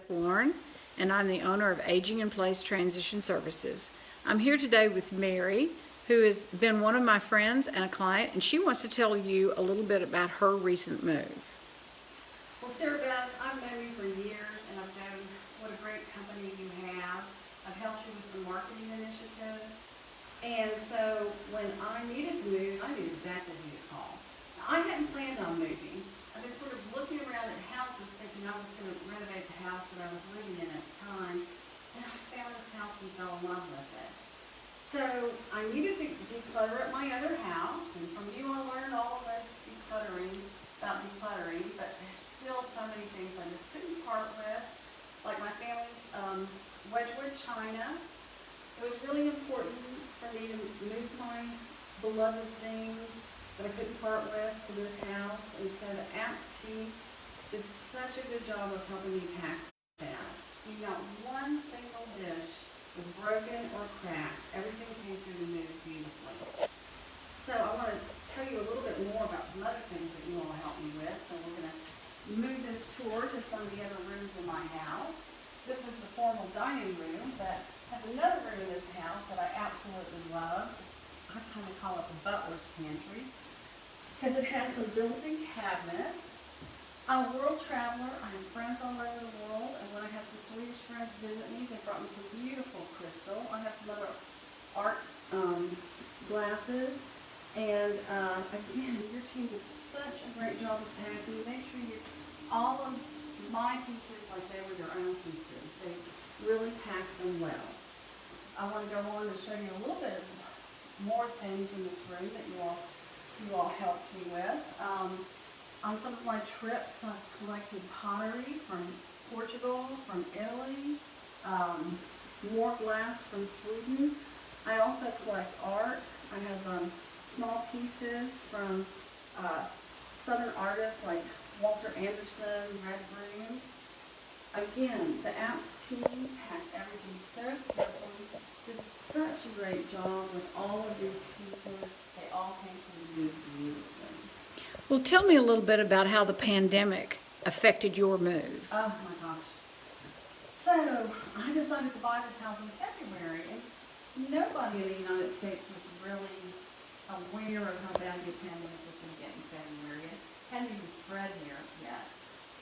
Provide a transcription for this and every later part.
Warren, and I'm the owner of Aging in Place Transition Services. I'm here today with Mary, who has been one of my friends and a client, and she wants to tell you a little bit about her recent move. Well, Sarah Beth, I've known you for years, and I've known what a great company you have. I've helped you with some marketing initiatives, and so when I needed to move, I knew exactly who to call. Now, I hadn't planned on moving. I've been sort of looking around at houses thinking I was going to renovate the house that I was living in at the time. Then I found this house and fell in love with it. So I needed to declutter at my other house, and from you I learned all of those about decluttering, but there's still so many things I just couldn't part with, like my family's Wedgwood china. It was really important for me to move my beloved things that I couldn't part with to this house, and so the APS Team did such a good job of helping me pack that. Not one single dish was broken or cracked. Everything came through the move beautifully. So I want to tell you a little bit more about some other things that you all helped me with. So we're going to move this tour to some of the other rooms in my house. This was the formal dining room, but I have another room in this house that I absolutely love. I kind of call it the butler's pantry, because it has some built-in cabinets. I'm a world traveler. I have friends all over the world, and when I had some Swedish friends visit me, they brought me some beautiful crystal. I have some other art glasses, and again, your team did such a great job of packing. Make sure you all of my pieces like they were your own pieces. They really packed them well. I want to go on and show you a little bit more things in this room that you all helped me with. On some of my trips, I've collected pottery from Portugal, from Italy, more glass from Sweden. I also collect art. I have small pieces from southern artists like Walter Anderson, Red Brooms. Again, the APS team packed everything so carefully, did such a great job with all of these pieces. They all came from you beautifully. Well, tell me a little bit about how the pandemic affected your move. Oh my gosh. So I decided to buy this house in February, and nobody in the United States was really aware of how bad the pandemic was going to get in February. It hadn't even spread here yet.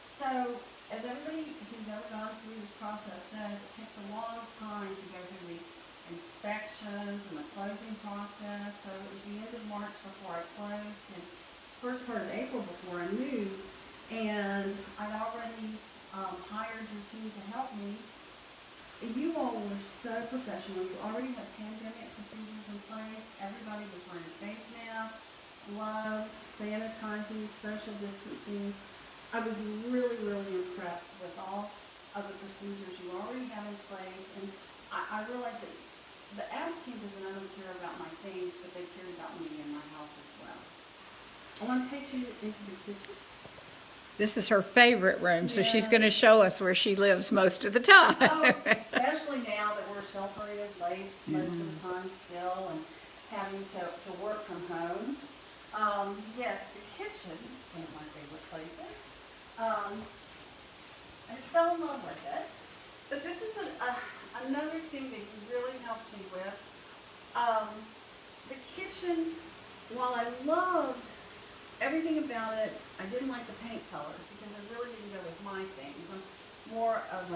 So as everybody who's ever gone through this process knows, it takes a long time to go through the inspections and the closing process. So it was the end of March before I closed, and first part of April before I moved, and I'd already hired your team to help me. You all were so professional. You already had pandemic procedures in place. Everybody was wearing face masks, gloves, sanitizing, social distancing. I was really, really impressed with all of the procedures you already have in place, and I realized that the APS team doesn't only care about my things, but they care about me and my health as well. I want to take you into the kitchen. This is her favorite room, so she's going to Yes. show us where she lives most of the time. Oh, especially now that we're sheltering in place most of the time still, and having to work from home. Yes, the kitchen, one of my favorite places. I just fell in love with it. But this is another thing that you really helped me with. The kitchen, while I loved everything about it, I didn't like the paint colors because they really didn't go with my things. I'm more of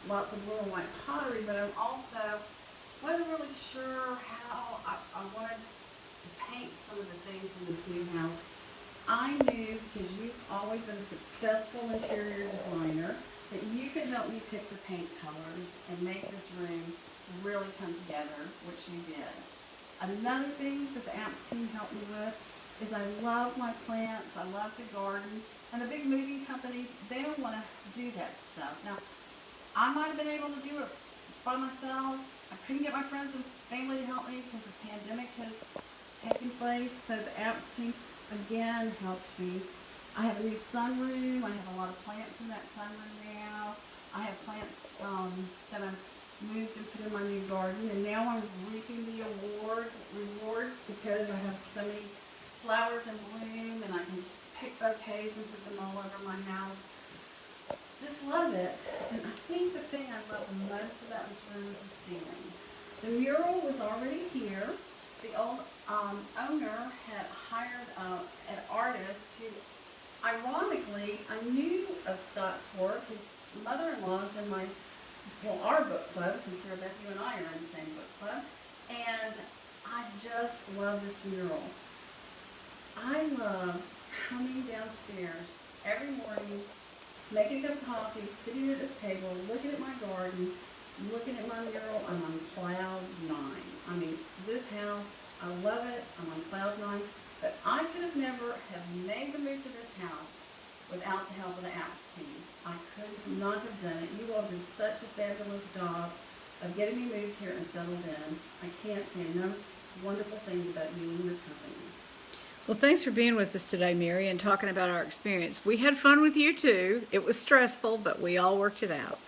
lots of blue and white pottery, but I also wasn't really sure how I wanted to paint some of the things in this new house. I knew, because you've always been a successful interior designer, that you could help me pick the paint colors and make this room really come together, which you did. Another thing that the APS team helped me with is I love my plants, I love to garden, and the big moving companies, they don't want to do that stuff. Now, I might have been able to do it by myself. I couldn't get my friends and family to help me because the pandemic has taken place, so the APS team, again, helped me. I have a new sunroom. I have a lot of plants in that sunroom now. I have plants that I've moved and put in my new garden, and now I'm reaping the rewards because I have so many flowers in bloom, and I can pick bouquets and put them all over my house. just love it. And I think the thing I love the most about this room is the ceiling. The mural was already here. The old owner had hired an artist who, ironically, I knew of Scott's work. His mother-in-law's in our book club, because Sarah Beth, you and I are in the same book club. And I just love this mural. I love coming downstairs every morning, making a cup of coffee, sitting at this table, looking at my garden, looking at my mural. I'm on cloud 9. I mean, this house, I love it. I'm on cloud 9. But I could have never have made the move to this house without the help of the APS team. I could not have done it. You all did such a fabulous job of getting me moved here and settled in. I can't say enough wonderful things about you and your company. Well, thanks for being with us today, Mary, and talking about our experience. We had fun with you too. It was stressful, but we all worked it out.